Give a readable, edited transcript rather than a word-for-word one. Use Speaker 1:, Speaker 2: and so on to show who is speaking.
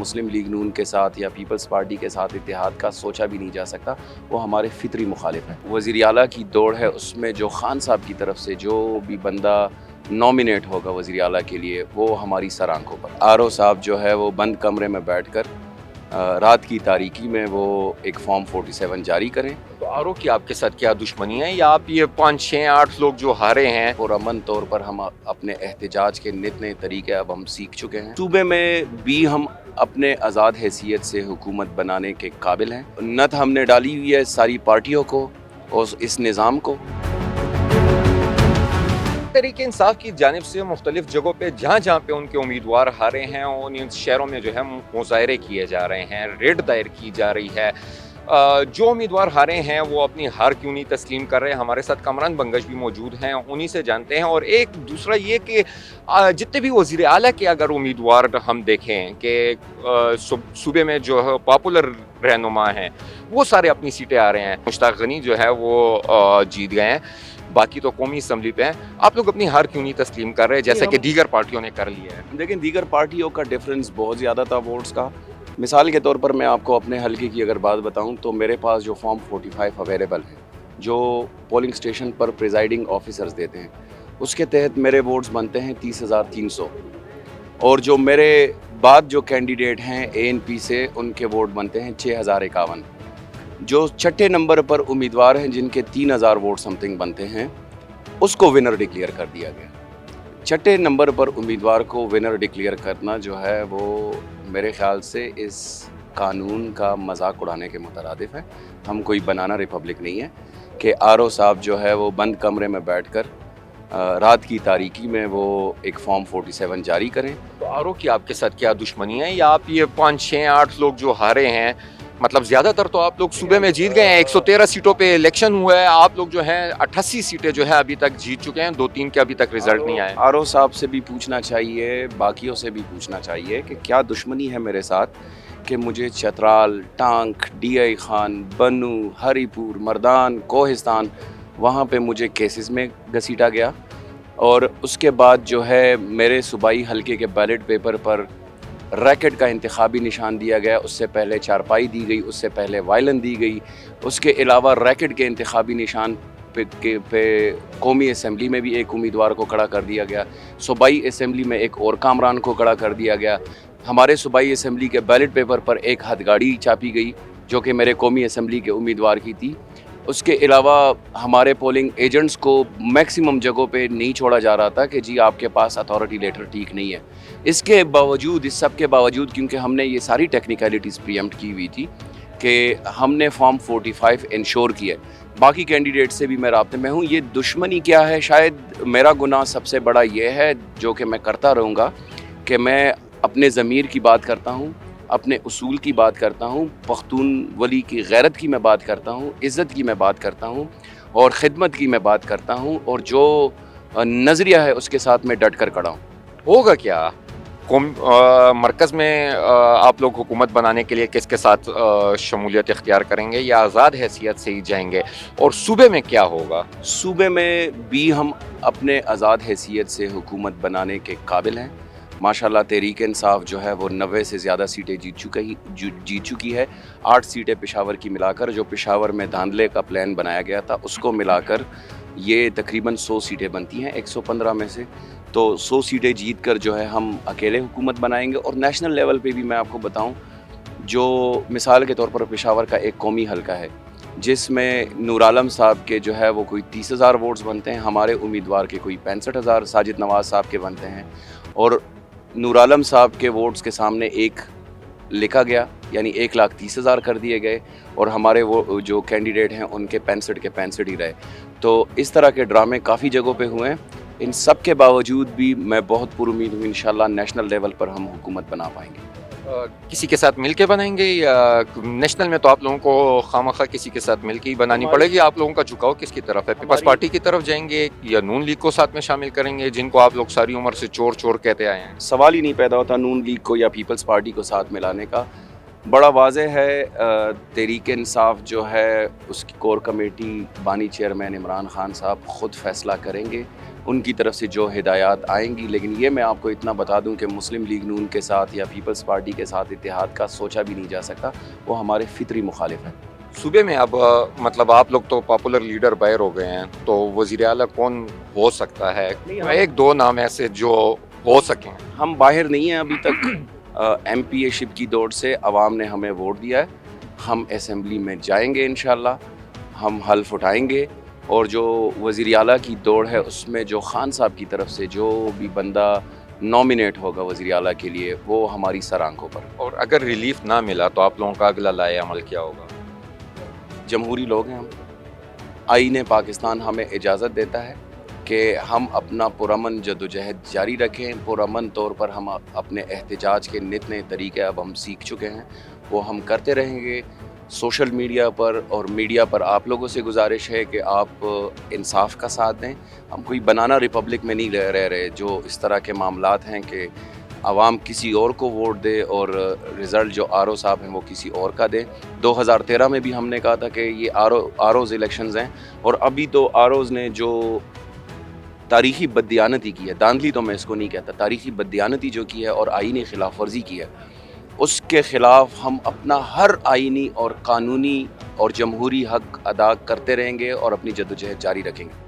Speaker 1: مسلم league نون کے ساتھ یا پیپلز پارٹی کے ساتھ اتحاد کا سوچا بھی نہیں جا سکتا، وہ ہمارے فطری مخالف ہیں۔ وزیر اعلیٰ کی دوڑ ہے، اس میں جو خان صاحب کی طرف سے جو بھی بندہ نامینیٹ ہوگا وزیر اعلیٰ کے لیے وہ ہماری سر آنکھوں پر۔ آرو صاحب جو ہے وہ بند کمرے میں بیٹھ کر رات کی تاریکی میں وہ ایک فارم 47 جاری کریں۔
Speaker 2: تو آرو کی آپ کے ساتھ کیا دشمنی ہے، یا آپ یہ 5 6 8 لوگ جو ہارے ہیں؟
Speaker 1: اور امن طور پر ہم اپنے احتجاج کے نئے طریقے اب ہم سیکھ چکے ہیں۔ صوبے میں بھی ہم اپنے آزاد حیثیت سے حکومت بنانے کے قابل ہیں۔ نت ہم نے ڈالی ہوئی ہے ساری پارٹیوں کو اور اس نظام کو۔
Speaker 2: تحریک انصاف کی جانب سے مختلف جگہوں پہ جہاں پہ ان کے امیدوار ہارے ہیں ان شہروں میں جو ہے مظاہرے کیے جا رہے ہیں، ریڈ دائر کی جا رہی ہے۔ جو امیدوار ہارے ہیں وہ اپنی ہار کیوں نہیں تسلیم کر رہے ہیں؟ ہمارے ساتھ کامران بنگش بھی موجود ہیں، انہی سے جانتے ہیں۔ اور ایک دوسرا یہ کہ جتنے بھی وزیر اعلیٰ کے اگر امیدوار ہم دیکھیں کہ صوبے میں جو ہے پاپولر رہنما ہیں وہ سارے اپنی سیٹیں آ رہے ہیں۔ مشتاق غنی جو ہے وہ جیت گئے ہیں، باقی تو قومی اسمبلی پہ ہیں۔ آپ لوگ اپنی ہار کیوں نہیں تسلیم کر رہے جیسا کہ دیگر پارٹیوں نے کر لیا ہے؟
Speaker 1: لیکن دیگر پارٹیوں کا ڈیفرنس بہت زیادہ تھا ووٹس کا۔ مثال کے طور پر میں آپ کو اپنے حلقے کی اگر بات بتاؤں تو میرے پاس جو فارم 45 اویلیبل ہے جو پولنگ اسٹیشن پر پریزائڈنگ آفیسرز دیتے ہیں، اس کے تحت میرے ووٹس بنتے ہیں 30,300، اور جو میرے بعد جو کینڈیڈیٹ ہیں ANP سے ان کے ووٹ بنتے ہیں 6,051۔ جو چھٹے نمبر پر امیدوار ہیں جن کے 3,000 ووٹ سم تھنگ بنتے ہیں اس کو ونر ڈکلیئر کر دیا گیا۔ چھٹے نمبر پر امیدوار کو ونر ڈکلیئر کرنا جو ہے وہ میرے خیال سے اس قانون کا مذاق اڑانے کے مترادف ہے۔ ہم کوئی بنانا ریپبلک نہیں ہے کہ آرو صاحب جو ہے وہ بند کمرے میں بیٹھ کر رات کی تاریکی میں وہ ایک فارم 47 جاری کریں۔
Speaker 2: تو آرو کی آپ کے ساتھ کیا دشمنی ہے، یا آپ یہ 5 6 8 لوگ جو ہارے ہیں، مطلب زیادہ تر تو آپ لوگ صوبے میں جیت گئے ہیں، 113 سیٹوں پہ الیکشن ہوا ہے، آپ لوگ جو ہیں 88 سیٹیں جو ہے ابھی تک جیت چکے ہیں، 2-3 کے ابھی تک رزلٹ نہیں آئے۔
Speaker 1: آرو صاحب سے بھی پوچھنا چاہیے، باقیوں سے بھی پوچھنا چاہیے کہ کیا دشمنی ہے میرے ساتھ کہ مجھے چترال، ٹانک، DI خان، بنو، ہری پور، مردان، کوہستان وہاں پہ مجھے کیسز میں گھسیٹا گیا، اور اس کے بعد جو ہے میرے صوبائی حلقے کے بیلٹ پیپر پر ریکٹ کا انتخابی نشان دیا گیا، اس سے پہلے چارپائی دی گئی، اس سے پہلے وائلن دی گئی، اس کے علاوہ ریکٹ کے انتخابی نشان پہ قومی اسمبلی میں بھی ایک امیدوار کو کھڑا کر دیا گیا، صوبائی اسمبلی میں ایک اور کامران کو کھڑا کر دیا گیا۔ ہمارے صوبائی اسمبلی کے بیلٹ پیپر پر ایک ہتھ گاڑی چھاپی گئی جو کہ میرے قومی اسمبلی کے امیدوار کی تھی۔ اس کے علاوہ ہمارے پولنگ ایجنٹس کو میکسیمم جگہوں پہ نہیں چھوڑا جا رہا تھا کہ جی آپ کے پاس اتھارٹی لیٹر ٹھیک نہیں ہے۔ اس کے باوجود، اس سب کے باوجود، کیونکہ ہم نے یہ ساری ٹیکنیکلٹیز پریمپٹ کی ہوئی تھی کہ ہم نے فارم 45 انشور کیا۔ باقی کینڈیڈیٹ سے بھی میں رابطے میں ہوں۔ یہ دشمنی کیا ہے؟ شاید میرا گناہ سب سے بڑا یہ ہے جو کہ میں کرتا رہوں گا کہ میں اپنے ضمیر کی بات کرتا ہوں، اپنے اصول کی بات کرتا ہوں، پختون ولی کی غیرت کی میں بات کرتا ہوں، عزت کی میں بات کرتا ہوں، اور خدمت کی میں بات کرتا ہوں، اور جو نظریہ ہے اس کے ساتھ میں ڈٹ کر کھڑا ہوں۔
Speaker 2: ہوگا کیا مرکز میں آپ لوگ حکومت بنانے کے لیے کس کے ساتھ شمولیت اختیار کریں گے، یا آزاد حیثیت سے ہی جائیں گے؟ اور صوبے میں کیا ہوگا؟
Speaker 1: صوبے میں بھی ہم اپنے آزاد حیثیت سے حکومت بنانے کے قابل ہیں۔ ماشاءاللہ تحریک انصاف جو ہے وہ 90 سے زیادہ سیٹیں جیت چکی ہے۔ 8 سیٹیں پشاور کی ملا کر، جو پشاور میں دھاندلے کا پلان بنایا گیا تھا اس کو ملا کر یہ تقریباً 100 سیٹیں بنتی ہیں 115 میں سے۔ تو 100 سیٹیں جیت کر جو ہے ہم اکیلے حکومت بنائیں گے۔ اور نیشنل لیول پہ بھی میں آپ کو بتاؤں، جو مثال کے طور پر پشاور کا ایک قومی حلقہ ہے جس میں نور عالم صاحب کے جو ہے وہ کوئی 30,000 ووٹس بنتے ہیں، ہمارے امیدوار کے کوئی 65,000 ساجد نواز صاحب کے بنتے ہیں، اور نور عالم صاحب کے ووٹس کے سامنے ایک لکھا گیا، یعنی 1,30,000 کر دیے گئے، اور ہمارے وہ جو کینڈیڈیٹ ہیں ان کے 65 کے 65 ہی رہے۔ تو اس طرح کے ڈرامے کافی جگہوں پہ ہوئے ہیں۔ ان سب کے باوجود بھی میں بہت پر امید ہوں انشاءاللہ نیشنل لیول پر ہم حکومت بنا پائیں گے۔
Speaker 2: کسی کے ساتھ مل کے بنائیں گے، یا نیشنل میں تو آپ لوگوں کو خامخواہ کسی کے ساتھ مل کے ہی بنانی پڑے گی؟ آپ لوگوں کا جھکاؤ کس کی طرف ہے؟ پیپلز پارٹی کی طرف جائیں گے، یا نون لیگ کو ساتھ میں شامل کریں گے جن کو آپ لوگ ساری عمر سے چور چور کہتے آئے ہیں؟
Speaker 1: سوال ہی نہیں پیدا ہوتا نون لیگ کو یا پیپلز پارٹی کو ساتھ ملانے کا۔ بڑا واضح ہے، تحریک انصاف جو ہے اس کی کور کمیٹی بانی چیئرمین عمران خان صاحب خود فیصلہ کریں گے ان کی طرف سے جو ہدایات آئیں گی. لیکن یہ میں آپ کو اتنا بتا دوں کہ مسلم لیگ نون کے ساتھ یا پیپلز پارٹی کے ساتھ اتحاد کا سوچا بھی نہیں جا سکتا. وہ ہمارے فطری مخالف ہیں.
Speaker 2: صوبے میں اب مطلب آپ لوگ تو پاپولر لیڈر باہر ہو گئے ہیں, تو وزیر اعلیٰ کون ہو سکتا ہے؟ ایک دو نام ایسے جو ہو سکیں.
Speaker 1: ہم باہر نہیں ہیں ابھی تک. ایم پی اے شپ کی دوڑ سے عوام نے ہمیں ووٹ دیا ہے. ہم اسمبلی میں جائیں گے انشاءاللہ, ہم حلف اٹھائیں گے, اور جو وزیر اعلیٰ کی دوڑ ہے اس میں جو خان صاحب کی طرف سے جو بھی بندہ نامینیٹ ہوگا وزیر اعلیٰ کے لیے وہ ہماری سر آنکھوں پر.
Speaker 2: اور اگر ریلیف نہ ملا تو آپ لوگوں کا اگلا لائحہ عمل کیا ہوگا؟
Speaker 1: جمہوری لوگ ہیں ہم. آئین پاکستان ہمیں اجازت دیتا ہے کہ ہم اپنا پرامن جدوجہد جاری رکھیں. پرامن طور پر ہم اپنے احتجاج کے نت نئے طریقے اب ہم سیکھ چکے ہیں, وہ ہم کرتے رہیں گے. سوشل میڈیا پر اور میڈیا پر آپ لوگوں سے گزارش ہے کہ آپ انصاف کا ساتھ دیں. ہم کوئی بنانا ریپبلک میں نہیں رہ رہے جو اس طرح کے معاملات ہیں کہ عوام کسی اور کو ووٹ دے اور رزلٹ جو آر او صاحب ہیں وہ کسی اور کا دیں. 2013 میں بھی ہم نے کہا تھا کہ یہ آر اوز الیکشنز ہیں, اور ابھی تو آر اوز نے جو تاریخی بددیانتی کی ہے, داندلی تو میں اس کو نہیں کہتا, تاریخی بددیانتی جو کی ہے اور آئینی خلاف ورزی کی ہے, اس کے خلاف ہم اپنا ہر آئینی اور قانونی اور جمہوری حق ادا کرتے رہیں گے اور اپنی جدوجہد جاری رکھیں گے.